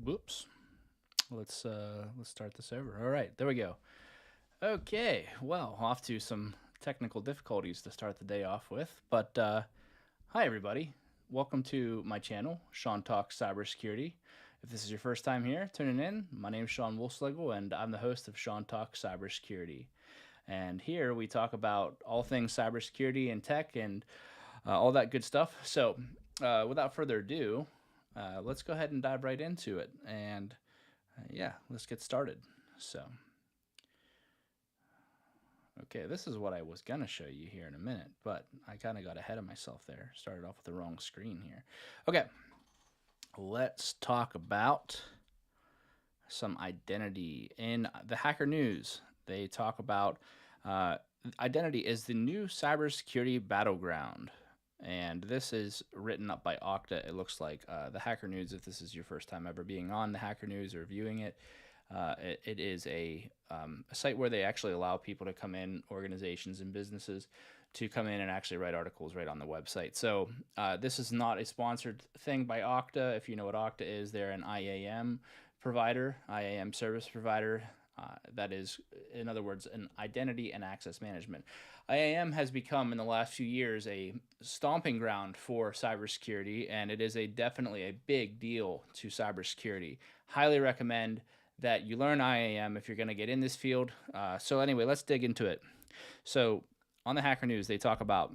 Whoops. Let's start this over. All right, there we go. Okay, well, off to some technical difficulties to start the day off with, but hi everybody. Welcome to my channel, Sean Talks Cybersecurity. If this is your first time here, tuning in, my name is Sean Wolfslegel, and I'm the host of Sean Talks Cybersecurity. And here we talk about all things cybersecurity and tech and all that good stuff. So, without further ado, let's go ahead and dive right into it. And yeah, let's get started. So, okay, this is what I was going to show you here in a minute, but I kind of got ahead of myself there. Started off with the wrong screen here. Okay, let's talk about some identity. In the Hacker News, they talk about identity is the new cybersecurity battleground. And this is written up by Okta. It looks like the Hacker News, if this is your first time ever being on the Hacker News or viewing it, it is a site where they actually allow people to come in, organizations and businesses, to come in and actually write articles right on the website. So this is not a sponsored thing by Okta. If you know what Okta is, they're an IAM provider, IAM service provider. That is, in other words, an identity and access management. IAM has become, in the last few years, a stomping ground for cybersecurity, and it is definitely a big deal to cybersecurity. Highly recommend that you learn IAM if you're going to get in this field. So anyway, let's dig into it. So on the Hacker News, they talk about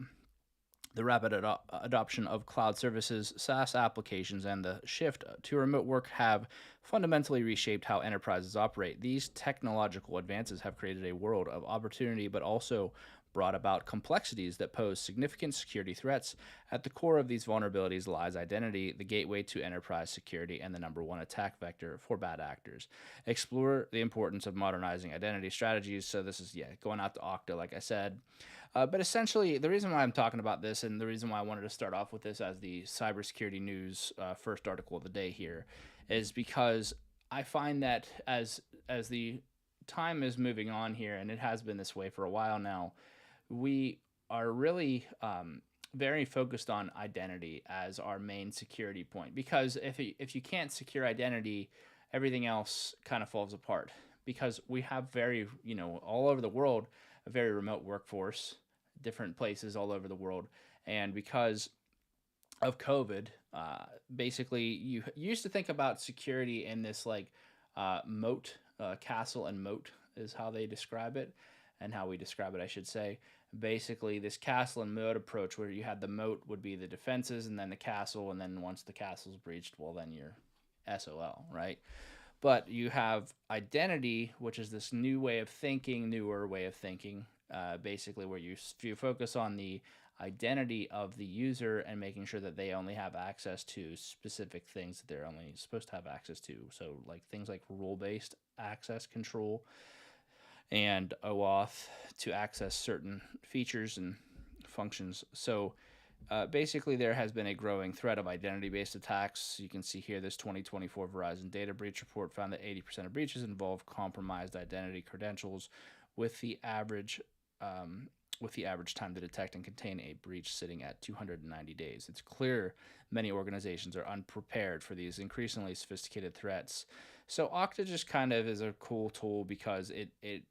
the rapid adoption of cloud services, SaaS applications, and the shift to remote work have fundamentally reshaped how enterprises operate. These technological advances have created a world of opportunity, but also brought about complexities that pose significant security threats. At the core of these vulnerabilities lies identity, the gateway to enterprise security and the number one attack vector for bad actors. Explore the importance of modernizing identity strategies. So this is, going out to Okta, like I said. But essentially, the reason why I'm talking about this and the reason why I wanted to start off with this as the cybersecurity news first article of the day here is because I find that as the time is moving on here, and it has been this way for a while now, we are really very focused on identity as our main security point. Because if you can't secure identity, everything else kind of falls apart. Because we have very, all over the world, a very remote workforce, different places all over the world. And because of COVID, basically, you used to think about security in this like moat, castle and moat is how they describe it, and how we describe it, I should say. Basically, this castle and moat approach, where you had the moat would be the defenses, and then the castle, and then once the castle's breached, well, then you're SOL, right? But you have identity, which is this new way of thinking, newer way of thinking, basically where you focus on the identity of the user and making sure that they only have access to specific things that they're only supposed to have access to. So like things like role-based access control and OAuth to access certain features and functions. So basically, there has been a growing threat of identity-based attacks. You can see here this 2024 Verizon data breach report found that 80% of breaches involve compromised identity credentials, with the average time to detect and contain a breach sitting at 290 days. It's clear many organizations are unprepared for these increasingly sophisticated threats. So Okta just kind of is a cool tool because it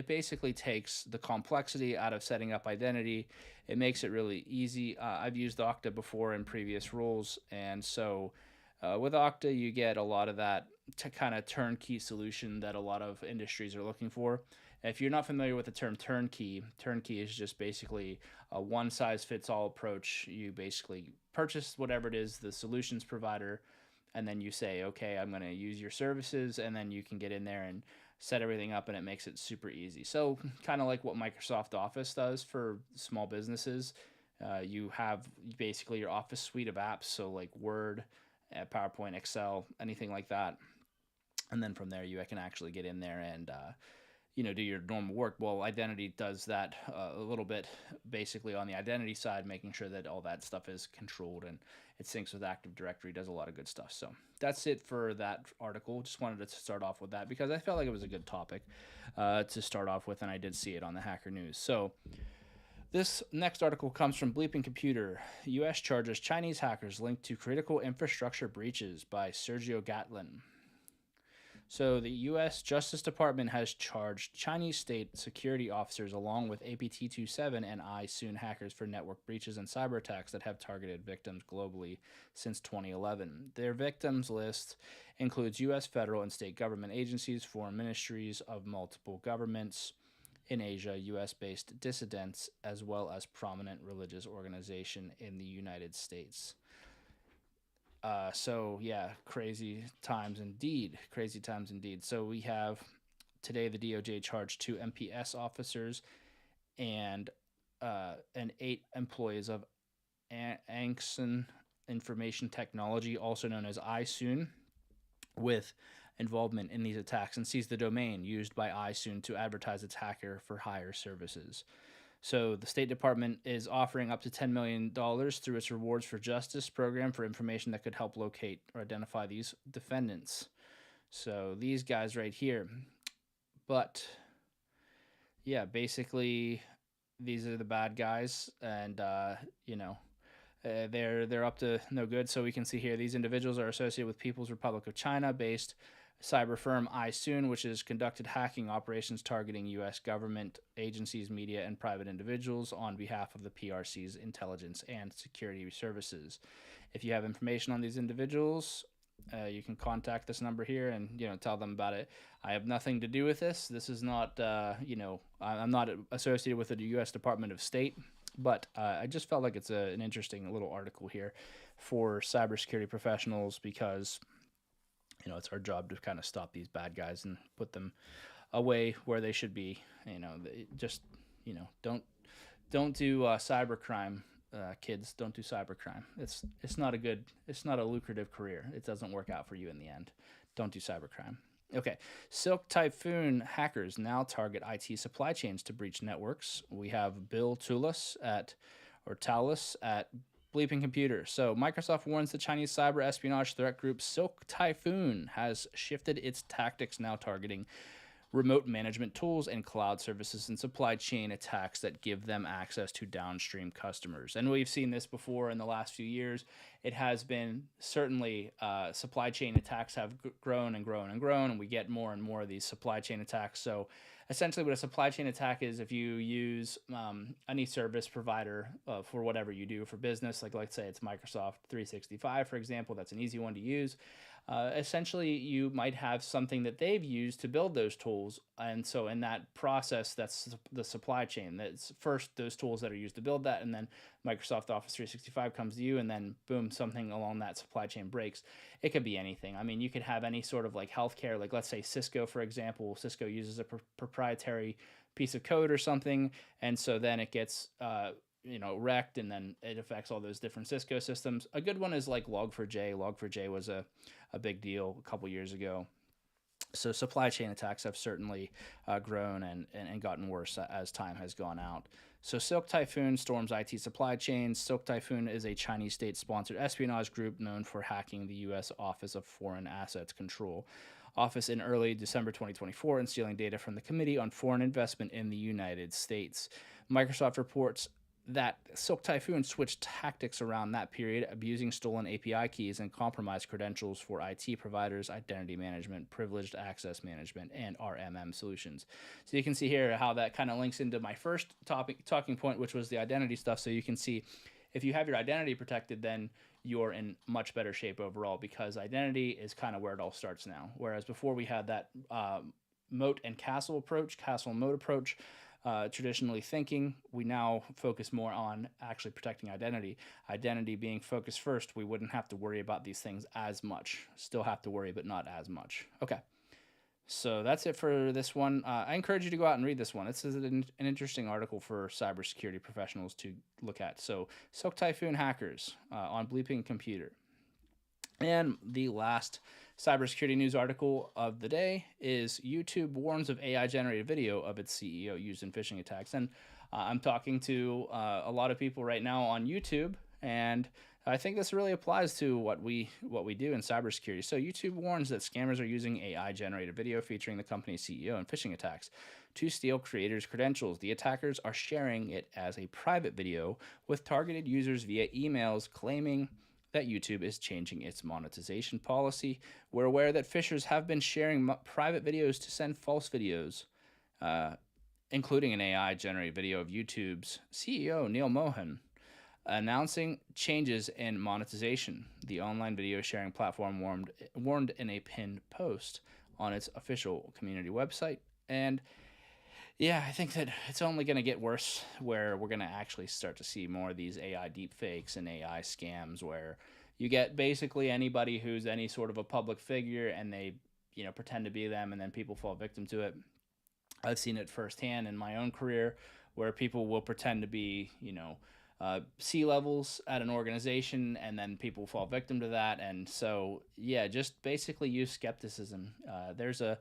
basically takes the complexity out of setting up identity. It makes it really easy. I've used Okta before in previous roles, and so with Okta, you get a lot of that kind of turnkey solution that a lot of industries are looking for. If you're not familiar with the term turnkey, turnkey is just basically a one-size-fits-all approach. You basically purchase whatever it is, the solutions provider, and then you say, okay, I'm going to use your services, and then you can get in there and set everything up, and it makes it super easy. So kind of like what Microsoft Office does for small businesses. You have basically your Office suite of apps, so like Word, PowerPoint, Excel, anything like that. And then from there, you can actually get in there and do your normal work. Well, identity does that a little bit, basically on the identity side, making sure that all that stuff is controlled and it syncs with Active Directory, does a lot of good stuff. So that's it for that article. Just wanted to start off with that because I felt like it was a good topic to start off with, and I did see it on the Hacker News. So This next article comes from Bleeping Computer. U.S. charges Chinese hackers linked to critical infrastructure breaches by Sergio Gatlin. So, the U.S. Justice Department has charged Chinese state security officers along with APT27 and iSoon hackers for network breaches and cyber attacks that have targeted victims globally since 2011. Their victims list includes U.S. federal and state government agencies, foreign ministries of multiple governments in Asia, U.S. based dissidents, as well as prominent religious organization in the United States. So yeah, crazy times indeed. Crazy times indeed. So we have today the DOJ charged 2 MPS officers and 8 employees of Angson Information Technology, also known as iSoon, with involvement in these attacks, and seized the domain used by iSoon to advertise its hacker for hire services. So the State Department is offering up to $10 million through its Rewards for Justice program for information that could help locate or identify these defendants. So these guys right here. But yeah, basically these are the bad guys, and they're up to no good. So we can see here these individuals are associated with People's Republic of China based cyber firm iSoon, which has conducted hacking operations targeting U.S. government agencies, media, and private individuals on behalf of the PRC's intelligence and security services. If you have information on these individuals, you can contact this number here and tell them about it. I have nothing to do with this. This is not I'm not associated with the U.S. Department of State, but I just felt like it's an interesting little article here for cybersecurity professionals because it's our job to kind of stop these bad guys and put them away where they should be. Don't do cybercrime, kids. Don't do cybercrime. It's not a lucrative career. It doesn't work out for you in the end. Don't do cybercrime. Okay, Silk Typhoon hackers now target IT supply chains to breach networks. We have Bill Talus at Bleeping Computer. So Microsoft warns the Chinese cyber espionage threat group Silk Typhoon has shifted its tactics, now targeting remote management tools and cloud services and supply chain attacks that give them access to downstream customers. And we've seen this before in the last few years. It has been certainly supply chain attacks have grown and grown and grown, and we get more and more of these supply chain attacks. So essentially what a supply chain attack is, if you use any service provider for whatever you do for business, like let's say it's Microsoft 365, for example, that's an easy one to use. Essentially, you might have something that they've used to build those tools. And so in that process, that's the supply chain. That's first those tools that are used to build that, and then Microsoft Office 365 comes to you, and then boom, something along that supply chain breaks. It could be anything. I mean, you could have any sort of like healthcare, like let's say Cisco, for example. Cisco uses a proprietary piece of code or something, and so then it gets wrecked, and then it affects all those different Cisco systems. A good one is like Log4j. Log4j was a big deal a couple years ago. So supply chain attacks have certainly grown and gotten worse as time has gone out. So Silk Typhoon storms IT supply chains. Silk Typhoon is a Chinese state-sponsored espionage group known for hacking the U.S. Office of Foreign Assets Control office in early December 2024 and stealing data from the Committee on Foreign Investment in the United States. Microsoft reports that Silk Typhoon switched tactics around that period, abusing stolen API keys and compromised credentials for IT providers, identity management, privileged access management, and RMM solutions. So you can see here how that kind of links into my first talking point, which was the identity stuff. So you can see if you have your identity protected, then you're in much better shape overall, because identity is kind of where it all starts now. Whereas before we had that moat and castle and moat approach, traditionally thinking, we now focus more on actually protecting identity. Identity being focused first, we wouldn't have to worry about these things as much. Still have to worry, but not as much. Okay, so that's it for this one. I encourage you to go out and read this one. This is an interesting article for cybersecurity professionals to look at. So Silk Typhoon hackers on Bleeping Computer. And the last cybersecurity news article of the day is YouTube warns of AI-generated video of its CEO used in phishing attacks. And I'm talking to a lot of people right now on YouTube, and I think this really applies to what we do in cybersecurity. So YouTube warns that scammers are using AI generated video featuring the company's CEO in phishing attacks to steal creators' credentials. The attackers are sharing it as a private video with targeted users via emails claiming that YouTube is changing its monetization policy. We're aware that phishers have been sharing private videos to send false videos, uh, including an AI generated video of YouTube's CEO, Neil Mohan, announcing changes in monetization. The online video sharing platform warned in a pinned post on its official community website. And yeah, I think that it's only going to get worse, where we're going to actually start to see more of these AI deepfakes and AI scams where you get basically anybody who's any sort of a public figure and they, pretend to be them, and then people fall victim to it. I've seen it firsthand in my own career where people will pretend to be, C levels at an organization, and then people fall victim to that. And so, yeah, just basically use skepticism. There's a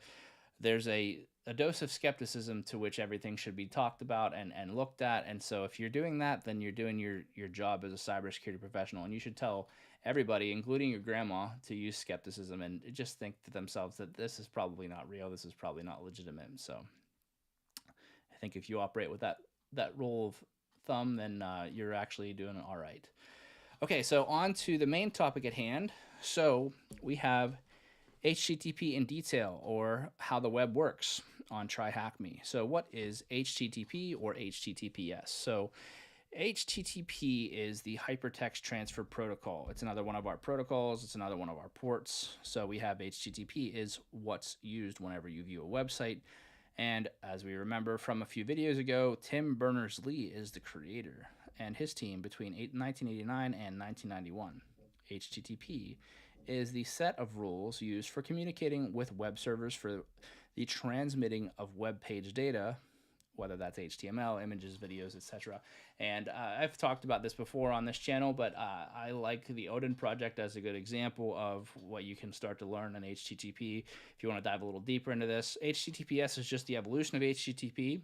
dose of skepticism to which everything should be talked about and looked at. And so, if you're doing that, then you're doing your job as a cybersecurity professional, and you should tell everybody, including your grandma, to use skepticism and just think to themselves that this is probably not real. This is probably not legitimate. So I think if you operate with that rule of thumb, then you're actually doing all right. Okay, so on to the main topic at hand. So we have HTTP in detail, or how the web works, on Try Hack Me. So what is HTTP or HTTPS? So HTTP is the Hypertext Transfer Protocol. It's another one of our protocols. It's another one of our ports. So we have HTTP is what's used whenever you view a website. And as we remember from a few videos ago, Tim Berners-Lee is the creator, and his team between 1989 and 1991. HTTP is the set of rules used for communicating with web servers for the transmitting of web page data, whether that's HTML, images, videos, etc. And I've talked about this before on this channel, but I like the Odin project as a good example of what you can start to learn in HTTP. If you want to dive a little deeper into this, HTTPS is just the evolution of HTTP.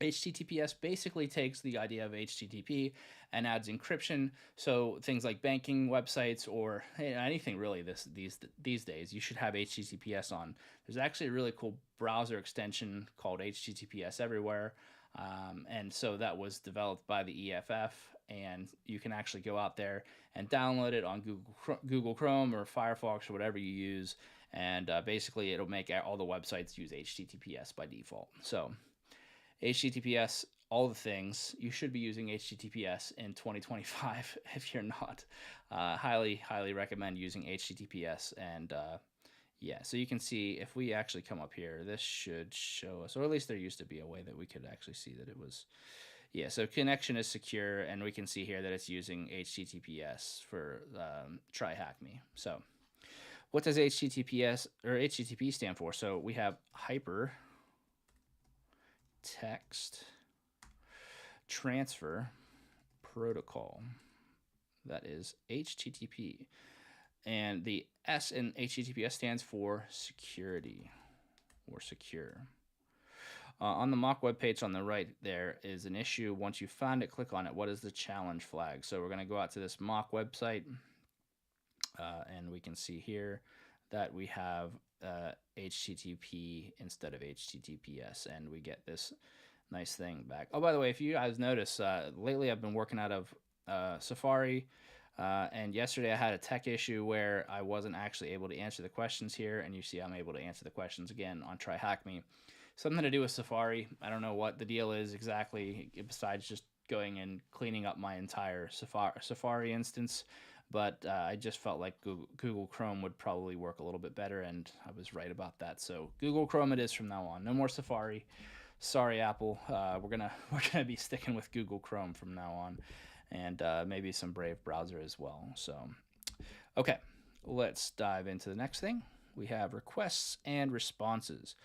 HTTPS basically takes the idea of HTTP and adds encryption. So things like banking websites, or anything really these days, you should have HTTPS on. There's actually a really cool browser extension called HTTPS Everywhere. And so that was developed by the EFF, and you can actually go out there and download it on Google Chrome or Firefox or whatever you use. And basically it'll make all the websites use HTTPS by default. So HTTPS, all the things. You should be using HTTPS in 2025 if you're not. Highly recommend using HTTPS. And yeah, so you can see if we actually come up here, this should show us, or at least there used to be a way that we could actually see that it was, yeah, so connection is secure, and we can see here that it's using HTTPS for Try Hack Me. So what does HTTPS or HTTP stand for? So we have Hyper Text Transfer Protocol. That is HTTP. And the S in HTTPS stands for security, or secure. On the mock web page on the right, there is an issue. Once you find it, click on it. What is the challenge flag? So we're going to go out to this mock website, and we can see here that we have HTTP instead of HTTPS, and we get this nice thing back. Oh, by the way, if you guys notice, lately I've been working out of Safari, and yesterday I had a tech issue where I wasn't actually able to answer the questions here, and you see I'm able to answer the questions again on Try Hack Me. Something to do with Safari. I don't know what the deal is exactly, besides just going and cleaning up my entire Safari instance. But I just felt like Google Chrome would probably work a little bit better, and I was right about that. So Google Chrome it is from now on. No more Safari. Sorry, Apple. We're gonna be sticking with Google Chrome from now on, and maybe some Brave browser as well. So, okay, let's dive into the next thing. We have requests and responses.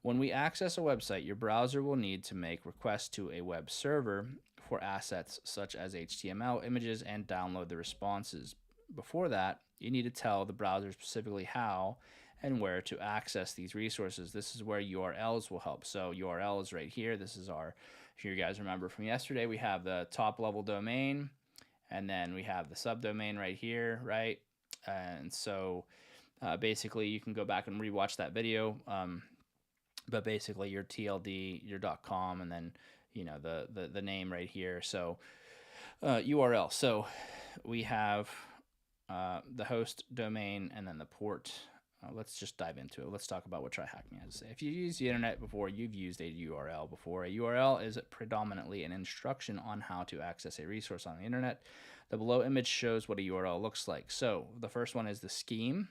When we access a website, your browser will need to make requests to a web server for assets such as HTML, images, and download the responses. Before that, you need to tell the browser specifically how and where to access these resources. This is where URLs will help. So URL is right here. This is our, if you guys remember from yesterday, we have the top level domain, and then we have the subdomain right here, right? And so basically, you can go back and rewatch that video. But basically, your TLD, your .com, and then the name right here. So URL. So we have the host domain and then the port. Let's just dive into it. Let's talk about what TryHackMe has to say. If you've used the internet before, you've used a URL before. A URL is predominantly an instruction on how to access a resource on the internet. The below image shows what a URL looks like. So the first one is the scheme.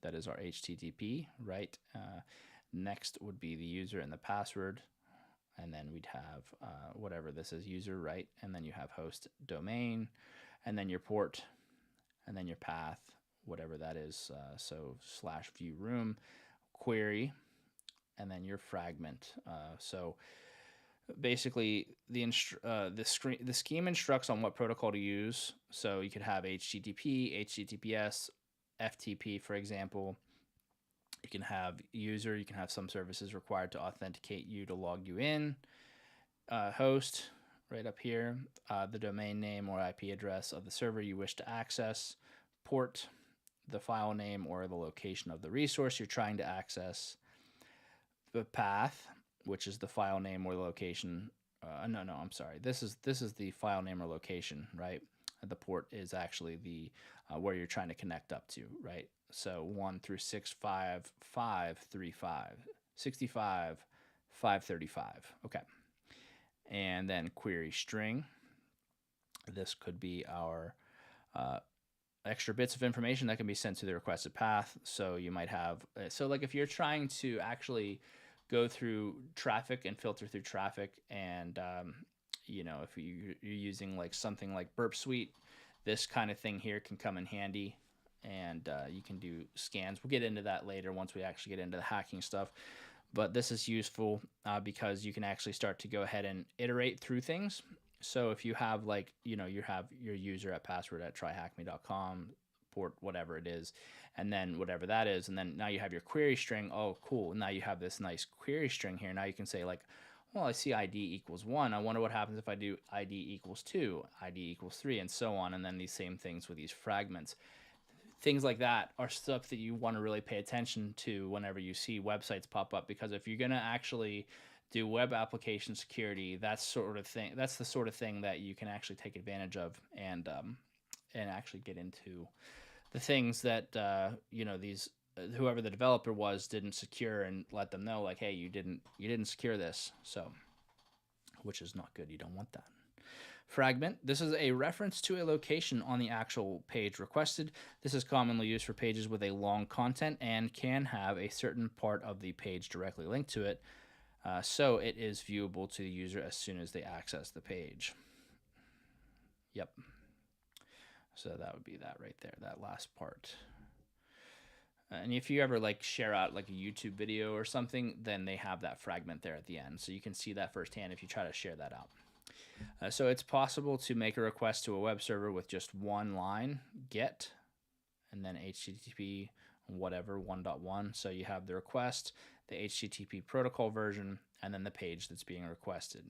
That is our HTTP, right? Next would be the user and the password. And then we'd have whatever this is, user, right? And then you have host domain, and then your port, and then your path, whatever that is. So /view room, query, and then your fragment. So basically, the scheme instructs on what protocol to use. So you could have HTTP, HTTPS, FTP, for example. You can have user, you can have some services required to authenticate you to log you in. Host, right up here, the domain name or IP address of the server you wish to access. Port, the file name or the location of the resource you're trying to access. The path, which is the file name or the location. I'm sorry. This is the file name or location, right? The port is actually the where you're trying to connect up to, right? So 1 through 65535, 65, 535. Okay. And then query string. This could be our extra bits of information that can be sent to the requested path. So you might have, so like if you're trying to actually go through traffic and filter through traffic, and if you're using like something like Burp Suite, this kind of thing here can come in handy, and you can do scans. We'll get into that later once we actually get into the hacking stuff. But this is useful because you can actually start to go ahead and iterate through things. So if you have you have your user at password@tryhackme.com, port whatever it is, and then whatever that is, and then now you have your query string. Oh, cool. Now you have this nice query string here. Now you can say like, well, I see ID equals 1. I wonder what happens if I do ID equals 2, ID equals 3, and so on. And then these same things with these fragments. Things like that are stuff that you want to really pay attention to whenever you see websites pop up, because if you're going to actually do web application security, that's the sort of thing that you can actually take advantage of, and actually get into the things that these whoever the developer was didn't secure, and let them know like, hey, you didn't secure this, so which is not good. You don't want that. Fragment. This is a reference to a location on the actual page requested. This is commonly used for pages with a long content and can have a certain part of the page directly linked to it, so it is viewable to the user as soon as they access the page. Yep. So that would be that right there, that last part. And if you ever share out like a YouTube video or something, then they have that fragment there at the end, so you can see that firsthand if you try to share that out. So it's possible to make a request to a web server with just one line, get, and then HTTP whatever 1.1. So you have the request, the HTTP protocol version, and then the page that's being requested.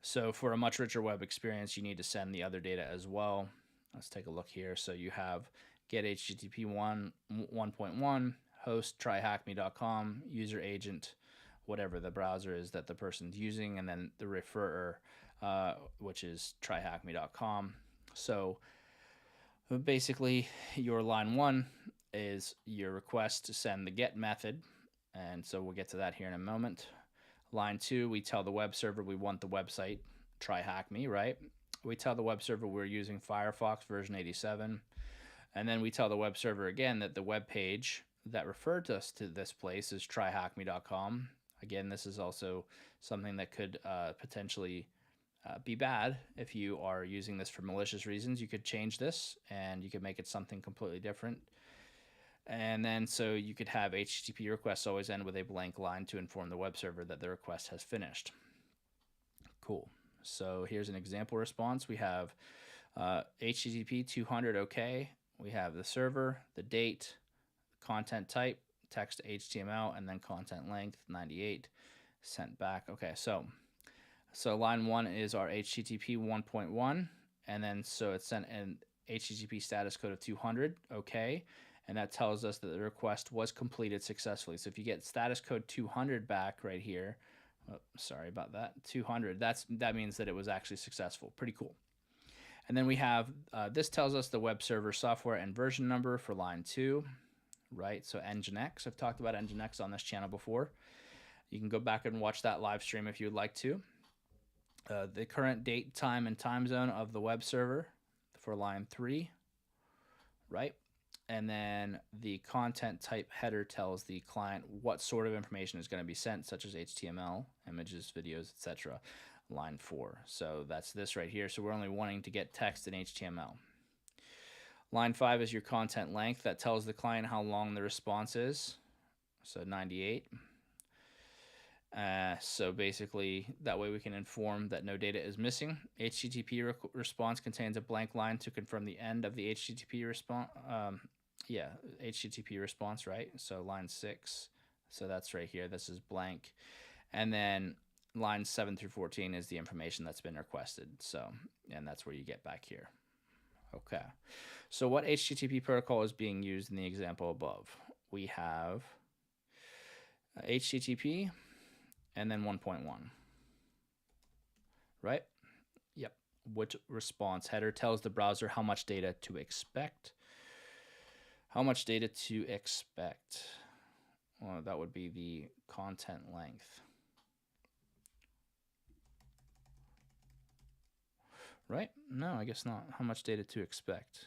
So for a much richer web experience, you need to send the other data as well. Let's take a look here. So you have get HTTP 1.1, host tryhackme.com, user agent, whatever the browser is that the person's using, and then the referrer, which is tryhackme.com. So basically, your line 1 is your request to send the get method, and so we'll get to that here in a moment. Line 2, we tell the web server we want the website, tryhackme, right? We tell the web server we're using Firefox version 87, and then we tell the web server again that the web page that referred us to this place is tryhackme.com. Again, this is also something that could potentially be bad if you are using this for malicious reasons. You could change this and you could make it something completely different. And then so you could have HTTP requests always end with a blank line to inform the web server that the request has finished. Cool. So here's an example response. We have HTTP 200 OK. We have the server, the date, content type, text HTML, and then content length 98, sent back. Okay, so line 1 is our HTTP 1.1, and then so it sent an HTTP status code of 200. Okay, and that tells us that the request was completed successfully. So if you get status code 200 back right here, oh, sorry about that, 200, that means that it was actually successful. Pretty cool. And then we have, this tells us the web server software and version number for line 2, right? So Nginx, I've talked about Nginx on this channel before. You can go back and watch that live stream if you would like to. The current date, time, and time zone of the web server for line 3, right? And then the content type header tells the client what sort of information is going to be sent, such as HTML, images, videos, etc. Line 4. So that's this right here. So we're only wanting to get text and HTML. Line 5 is your content length. That tells the client how long the response is. So 98. So basically, that way we can inform that no data is missing. HTTP response contains a blank line to confirm the end of the HTTP response. HTTP response, right? So line 6. So that's right here. This is blank. And then lines 7 through 14 is the information that's been requested. So, and that's where you get back here. Okay. So what HTTP protocol is being used in the example above? We have HTTP and then 1.1, right? Yep. Which response header tells the browser how much data to expect. How much data to expect? Well, that would be the content length. Right? No, I guess not. How much data to expect?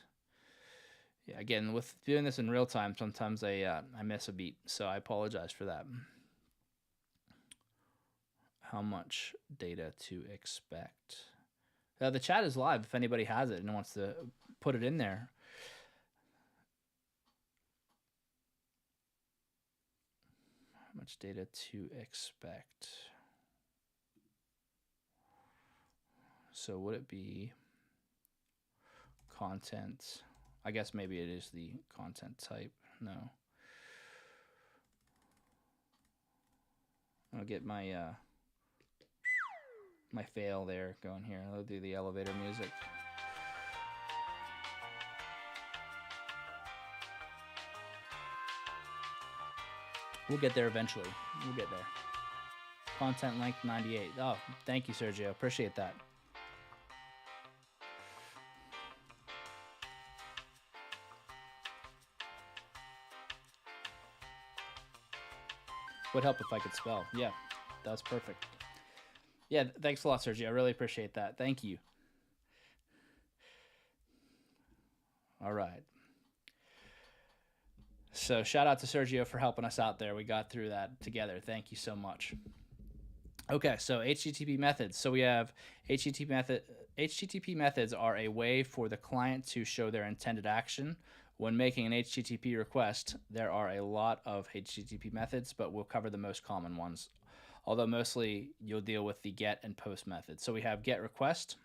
Yeah, again, with doing this in real time, sometimes I miss a beat, so I apologize for that. How much data to expect? The chat is live if anybody has it and wants to put it in there. How much data to expect? So would it be content? I guess maybe it is the content type. No. I'll get my my fail there going here. I'll do the elevator music. We'll get there eventually. We'll get there. Content length 98. Oh, thank you, Sergio. Appreciate that. Would help if I could spell. Yeah, that was perfect. Yeah, thanks a lot, Sergio. I really appreciate that. Thank you. All right. So shout out to Sergio for helping us out there. We got through that together. Thank you so much. Okay, so HTTP methods. So we have HTTP methods are a way for the client to show their intended action when making an HTTP request. There are a lot of HTTP methods, but we'll cover the most common ones. Although mostly you'll deal with the get and post methods. So we have get request.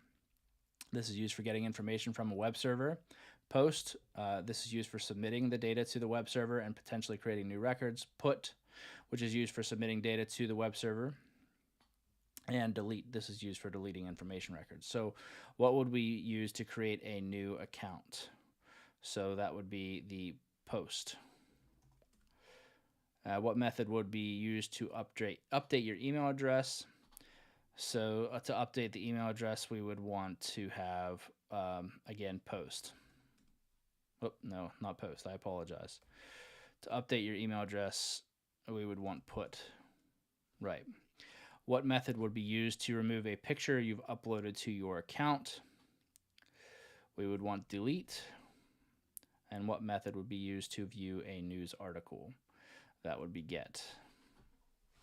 This is used for getting information from a web server. Post, this is used for submitting the data to the web server and potentially creating new records. Put, which is used for submitting data to the web server. And delete, this is used for deleting information records. So what would we use to create a new account? So that would be the post. What method would be used to update your email address? So to update the email address, we would want to have, again, post. Oh, no, not post. I apologize. To update your email address, we would want put. Right. What method would be used to remove a picture you've uploaded to your account? We would want delete. And what method would be used to view a news article? That would be get.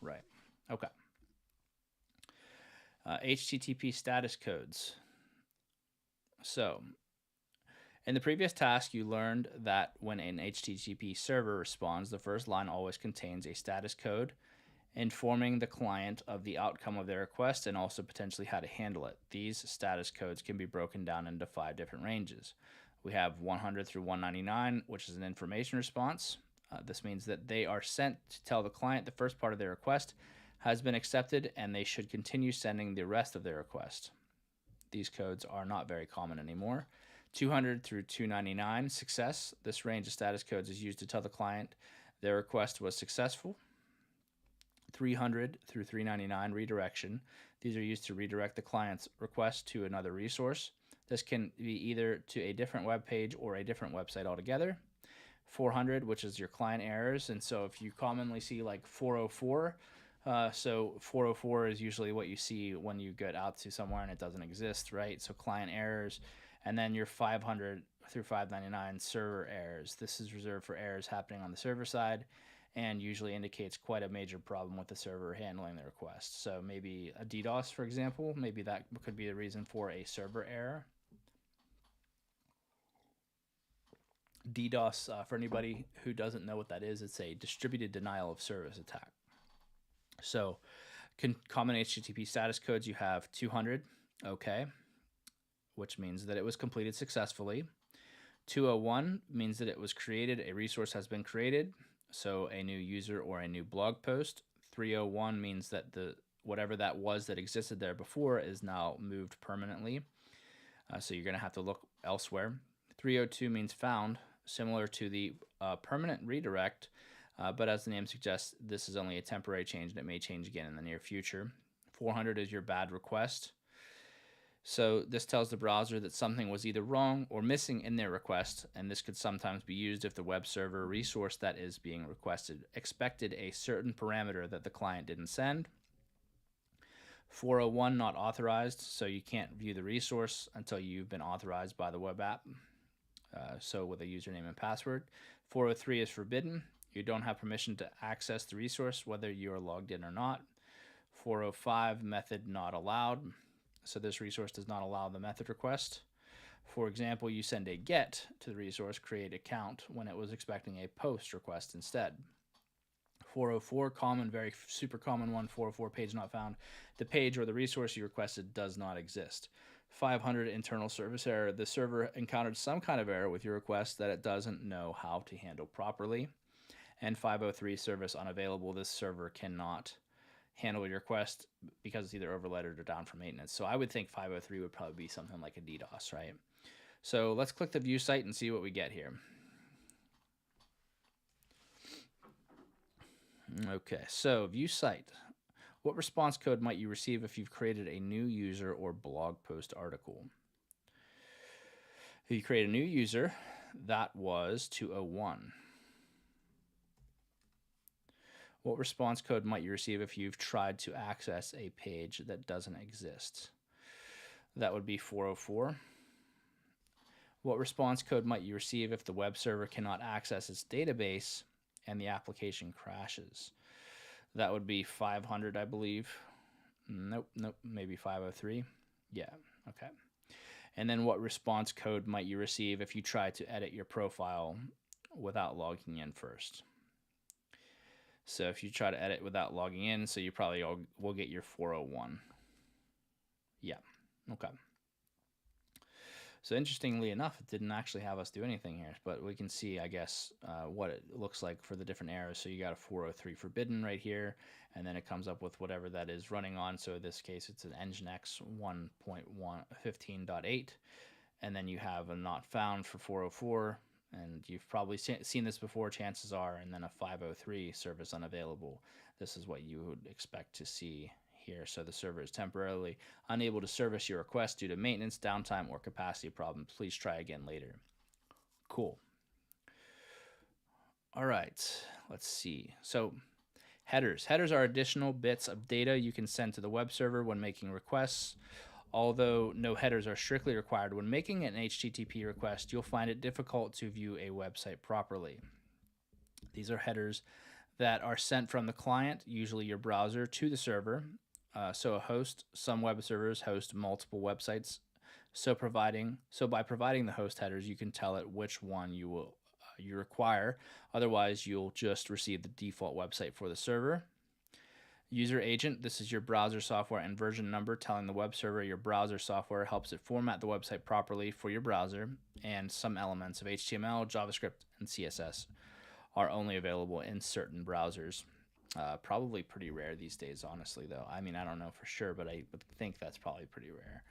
Right. Okay. HTTP status codes. So, in the previous task, you learned that when an HTTP server responds, the first line always contains a status code informing the client of the outcome of their request and also potentially how to handle it. These status codes can be broken down into 5 different ranges. We have 100 through 199, which is an information response. This means that they are sent to tell the client the first part of their request has been accepted and they should continue sending the rest of their request. These codes are not very common anymore. 200 through 299, success. This range of status codes is used to tell the client their request was successful. 300 through 399, redirection. These are used to redirect the client's request to another resource. This can be either to a different web page or a different website altogether. 400, which is your client errors. And so if you commonly see like 404, so 404 is usually what you see when you get out to somewhere and it doesn't exist, right? So client errors. And then your 500 through 599, server errors. This is reserved for errors happening on the server side and usually indicates quite a major problem with the server handling the request. So maybe a DDoS, for example, maybe that could be the reason for a server error. DDoS, for anybody who doesn't know what that is, it's a distributed denial of service attack. So common HTTP status codes, you have 200, okay, which means that it was completed successfully. 201 means that it was created, a resource has been created, so a new user or a new blog post. 301 means that whatever that was that existed there before is now moved permanently, so you're going to have to look elsewhere. 302 means found, similar to the permanent redirect, but as the name suggests, this is only a temporary change and it may change again in the near future. 400 is your bad request. So this tells the browser that something was either wrong or missing in their request, and this could sometimes be used if the web server resource that is being requested expected a certain parameter that the client didn't send. 401, not authorized, so you can't view the resource until you've been authorized by the web app, so with a username and password. 403 is forbidden. You don't have permission to access the resource whether you are logged in or not. 405, method not allowed. So this resource does not allow the method request. For example, you send a GET to the resource, create account, when it was expecting a POST request instead. 404, common, very super common one, 404, page not found. The page or the resource you requested does not exist. 500, internal service error. The server encountered some kind of error with your request that it doesn't know how to handle properly. And 503, service unavailable. This server cannot handle your request because it's either overloaded or down for maintenance. So I would think 503 would probably be something like a DDoS, right? So let's click the view site and see what we get here. Okay, so view site. What response code might you receive if you've created a new user or blog post article? If you create a new user, that was 201. What response code might you receive if you've tried to access a page that doesn't exist? That would be 404. What response code might you receive if the web server cannot access its database and the application crashes? That would be 500, I believe. Nope, maybe 503. Yeah, okay. And then what response code might you receive if you try to edit your profile without logging in first? So if you try to edit without logging in, so you probably will get your 401. Yeah, okay. So interestingly enough, it didn't actually have us do anything here, but we can see, I guess, what it looks like for the different errors. So you got a 403 forbidden right here, and then it comes up with whatever that is running on. So in this case, it's an Nginx 1.15.8, and then you have a not found for 404. And you've probably seen this before, chances are, and then a 503, service unavailable. This is what you would expect to see here. So the server is temporarily unable to service your request due to maintenance, downtime, or capacity problem. Please try again later. Cool. All right, let's see. So headers. Headers are additional bits of data you can send to the web server when making requests. Although no headers are strictly required when making an HTTP request, you'll find it difficult to view a website properly. These are headers that are sent from the client, usually your browser, to the server. Some web servers host multiple websites. So by providing the host headers, you can tell it which one you require. Otherwise, you'll just receive the default website for the server. User agent, this is your browser software and version number telling the web server your browser software helps it format the website properly for your browser, and some elements of HTML, JavaScript, and CSS are only available in certain browsers. Probably pretty rare these days, honestly, though. I mean, I don't know for sure, but I would think that's probably pretty rare.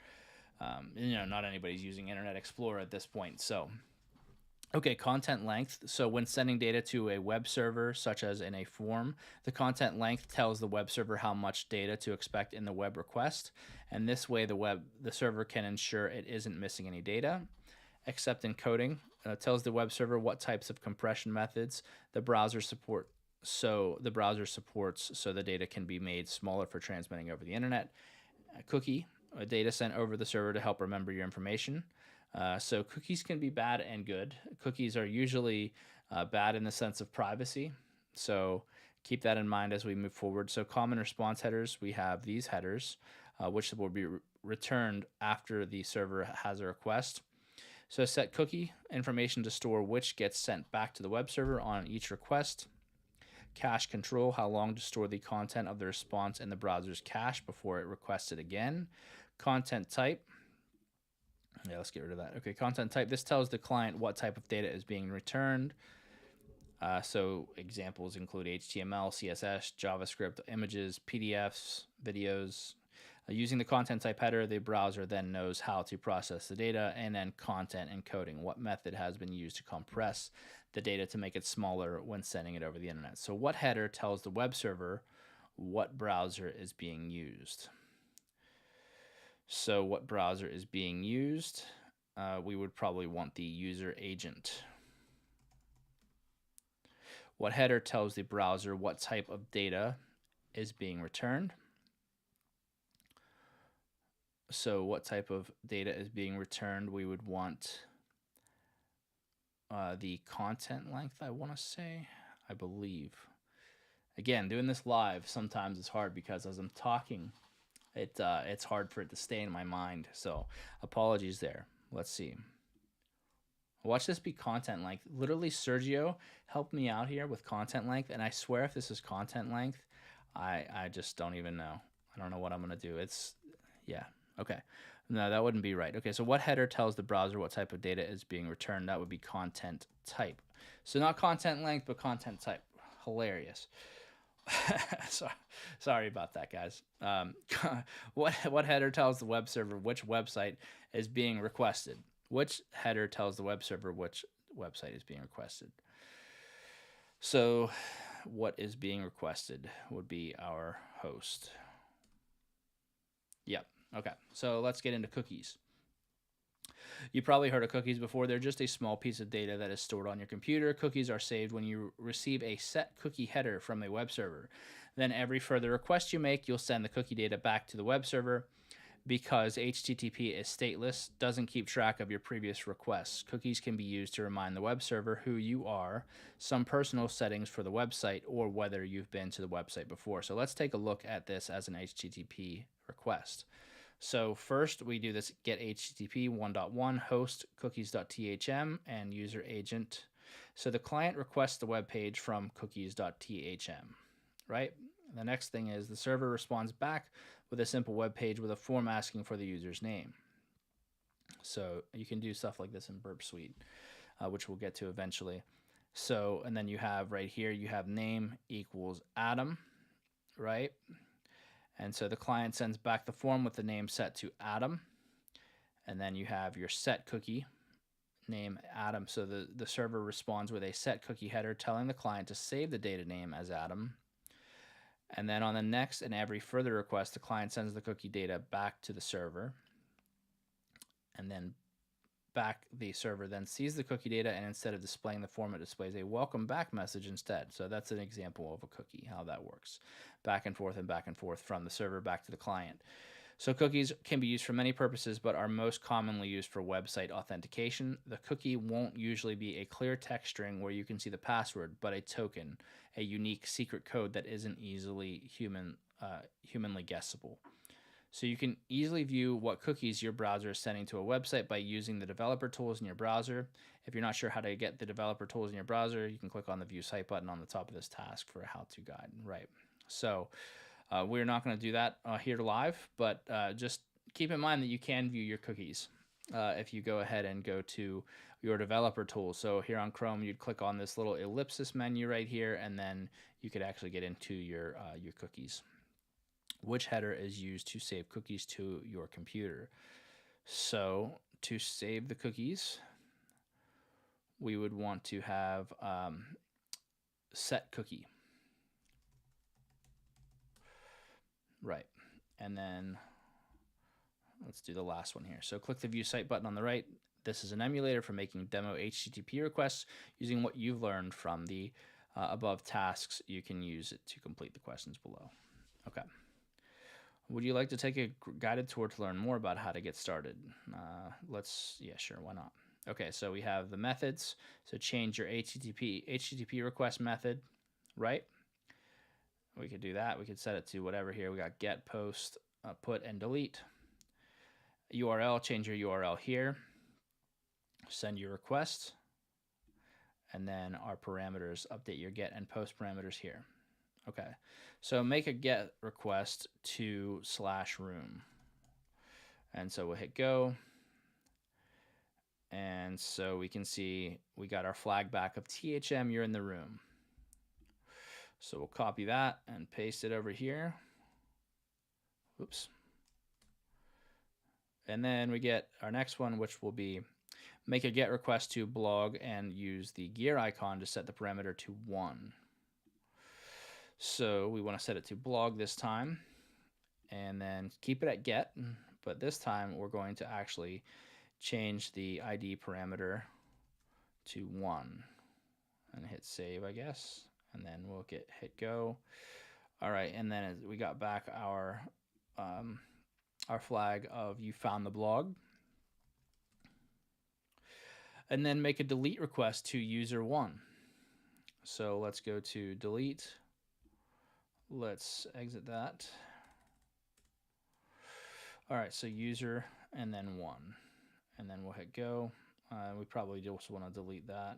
Not anybody's using Internet Explorer at this point. So, okay, content length. So when sending data to a web server, such as in a form, the content length tells the web server how much data to expect in the web request, and this way the server can ensure it isn't missing any data. Except encoding tells the web server what types of compression methods the browser supports, so the data can be made smaller for transmitting over the internet. Cookie, data sent over the server to help remember your information. So cookies can be bad and good. Cookies are usually bad in the sense of privacy. So keep that in mind as we move forward. So common response headers, we have these headers, which will be returned after the server has a request. So set cookie information to store which gets sent back to the web server on each request. Cache control, how long to store the content of the response in the browser's cache before it requests it again. Content type. Yeah, let's get rid of that. Okay, content type. This tells the client what type of data is being returned. So examples include HTML, CSS, JavaScript, images, PDFs, videos. Using the content type header, the browser then knows how to process the data, and then content encoding, what method has been used to compress the data to make it smaller when sending it over the internet. So what header tells the web server what browser is being used? So what browser is being used? We would probably want the user agent. What header tells the browser what type of data is being returned? So what type of data is being returned? We would want the content length, I want to say, I believe. Again, doing this live sometimes is hard because as I'm talking, it's hard for it to stay in my mind. So apologies there. Let's see. Watch this be content length. Literally, Sergio helped me out here with content length, and I swear if this is content length, I just don't even know. I don't know what I'm going to do. Yeah. Okay. No, that wouldn't be right. Okay, so what header tells the browser what type of data is being returned? That would be content type. So not content length, but content type. Hilarious. Sorry about that, guys. What header tells the web server which website is being requested? Which header tells the web server which website is being requested? So what is being requested would be our host. Yep. Okay, so let's get into cookies. You probably heard of cookies before. They're just a small piece of data that is stored on your computer. Cookies are saved when you receive a set cookie header from a web server. Then every further request you make, you'll send the cookie data back to the web server. Because HTTP is stateless, doesn't keep track of your previous requests. Cookies can be used to remind the web server who you are, some personal settings for the website, or whether you've been to the website before. So let's take a look at this as an HTTP request. So first we do this get HTTP 1.1 host cookies.thm and user agent. So the client requests the web page from cookies.thm, right? The next thing is the server responds back with a simple web page with a form asking for the user's name. So you can do stuff like this in Burp Suite, which we'll get to eventually. So, and then you have right here, you have name equals Adam, right? And so the client sends back the form with the name set to Adam. And then you have your set cookie name Adam. So the server responds with a set cookie header telling the client to save the data name as Adam. And then on the next and every further request, the client sends the cookie data back to the server. And then the server then sees the cookie data, and instead of displaying the form, it displays a welcome back message instead. So that's an example of a cookie, how that works. Back and forth from the server back to the client. So cookies can be used for many purposes, but are most commonly used for website authentication. The cookie won't usually be a clear text string where you can see the password, but a token, a unique secret code that isn't easily humanly guessable. So you can easily view what cookies your browser is sending to a website by using the developer tools in your browser. If you're not sure how to get the developer tools in your browser, you can click on the View Site button on the top of this task for a how-to guide. Right. So we're not going to do that here live, but just keep in mind that you can view your cookies if you go ahead and go to your developer tools. So here on Chrome, you'd click on this little ellipsis menu right here, and then you could actually get into your cookies. Which header is used to save cookies to your computer? So to save the cookies, we would want to have set cookie. Right. And then let's do the last one here. So click the View Site button on the right. This is an emulator for making demo HTTP requests using what you've learned from the above tasks. You can use it to complete the questions below. Okay. Would you like to take a guided tour to learn more about how to get started? Yeah, sure, why not? Okay, so we have the methods. So change your HTTP request method, right? We could do that. We could set it to whatever here. We got get, post, put, and delete. URL, change your URL here. Send your request. And then our parameters, update your get and post parameters here. Okay, so make a get request to /room. And so we'll hit go. And so we can see we got our flag back of THM, you're in the room. So we'll copy that and paste it over here. Oops. And then we get our next one, which will be make a get request to blog and use the gear icon to set the parameter to 1. So we want to set it to blog this time and then keep it at get, but this time we're going to actually change the ID parameter to 1 and hit save, I guess, and then we'll hit go. All right, and then we got back our flag of you found the blog. And then make a delete request to user 1. So let's go to delete. Let's exit that. All right, so user and then 1. And then we'll hit go. We probably just want to delete that.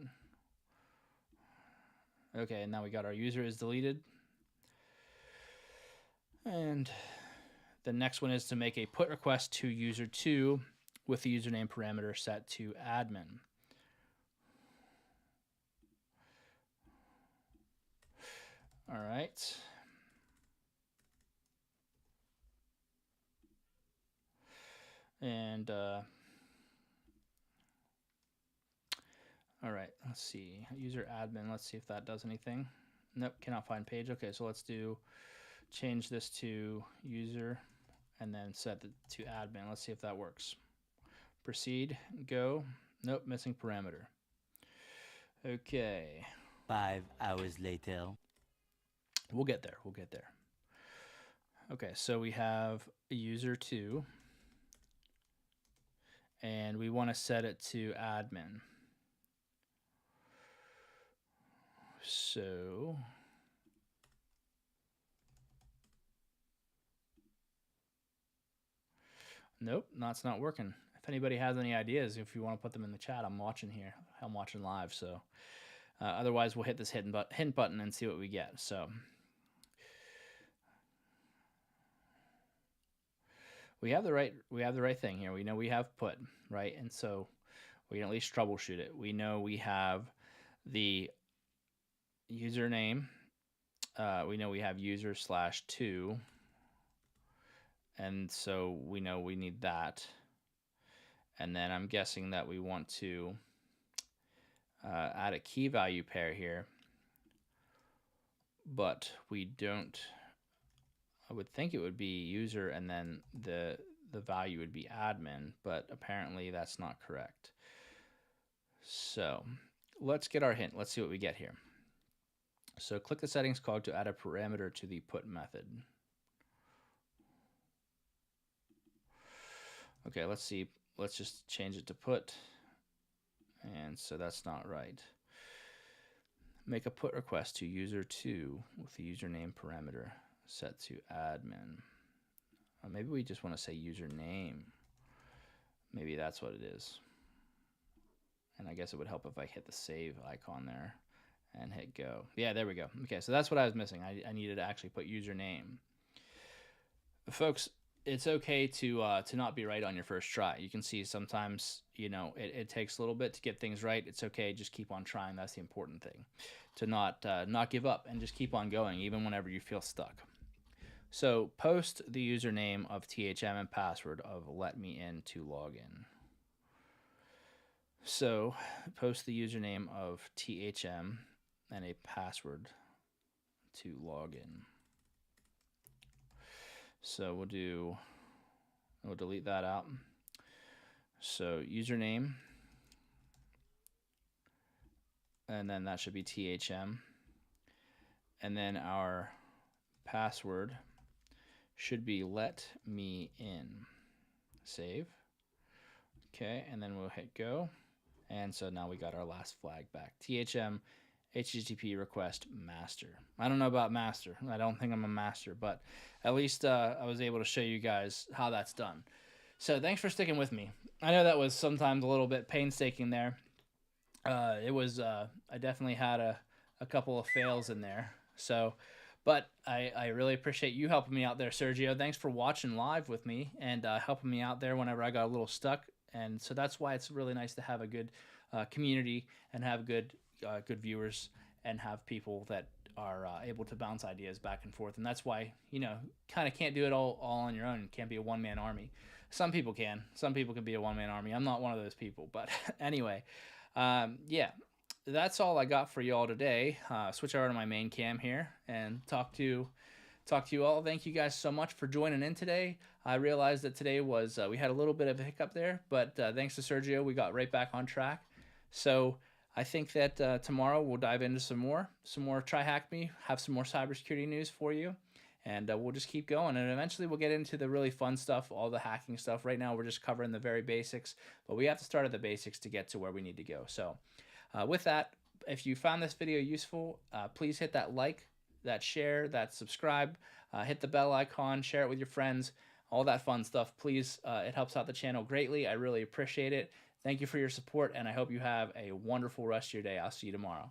Okay, and now we got our user is deleted. And the next one is to make a put request to user 2 with the username parameter set to admin. All right. And all right, let's see, user admin, let's see if that does anything. Nope, cannot find page. Okay, so let's change this to user and then set it to admin. Let's see if that works. Proceed, go. Nope, missing parameter. Okay. 5 hours later. We'll get there, we'll get there. Okay, so we have user 2 and we want to set it to admin. So nope, that's not working. If anybody has any ideas, if you want to put them in the chat, I'm watching here. I'm watching live, so otherwise we'll hit this hint button and see what we get. So we have the right thing here. We know we have put, right? And so we can at least troubleshoot it. We know we have the username. We know we have user /2. And so we know we need that. And then I'm guessing that we want to add a key value pair here. But we don't. I would think it would be user and then the value would be admin, but apparently that's not correct. So let's get our hint. Let's see what we get here. So click the settings cog to add a parameter to the put method. Okay, let's see. Let's just change it to put. And so that's not right. Make a put request to user 2 with the username parameter set to admin. Or maybe we just want to say username. Maybe that's what it is. And I guess it would help if I hit the save icon there and hit go. Yeah, there we go. Okay, so that's what I was missing. I needed to actually put username. Folks, it's okay to not be right on your first try. You can see sometimes, you know, it takes a little bit to get things right. It's okay. Just keep on trying. That's the important thing. To not give up and just keep on going, even whenever you feel stuck. So post the username of THM and password of let me in to log in. So post the username of THM and a password to log in. So we'll delete that out. So username, and then that should be THM. And then our password should be let me in. Save. Okay, and then we'll hit go. And so now we got our last flag back. THM HTTP request master. I don't know about master. I don't think I'm a master, but at least I was able to show you guys how that's done. So thanks for sticking with me. I know that was sometimes a little bit painstaking there. It was I definitely had a couple of fails in there. So, but I really appreciate you helping me out there, Sergio. Thanks for watching live with me and helping me out there whenever I got a little stuck. And so that's why it's really nice to have a good community and have good viewers and have people that are able to bounce ideas back and forth. And that's why, kind of can't do it all on your own. Can't be a one-man army. Some people can. Some people can be a one-man army. I'm not one of those people. But anyway, yeah, that's all I got for y'all today. Switch over to my main cam here and talk to you all. Thank you guys so much for joining in today. I realized that today was we had a little bit of a hiccup there, but thanks to Sergio, we got right back on track. So I think that tomorrow we'll dive into some more Try Hack Me, have some more cybersecurity news for you, and we'll just keep going. And eventually we'll get into the really fun stuff, all the hacking stuff. Right now we're just covering the very basics, but we have to start at the basics to get to where we need to go. So with that, if you found this video useful, please hit that like, that share, that subscribe, hit the bell icon, share it with your friends, all that fun stuff. Please, it helps out the channel greatly. I really appreciate it. Thank you for your support, and I hope you have a wonderful rest of your day. I'll see you tomorrow.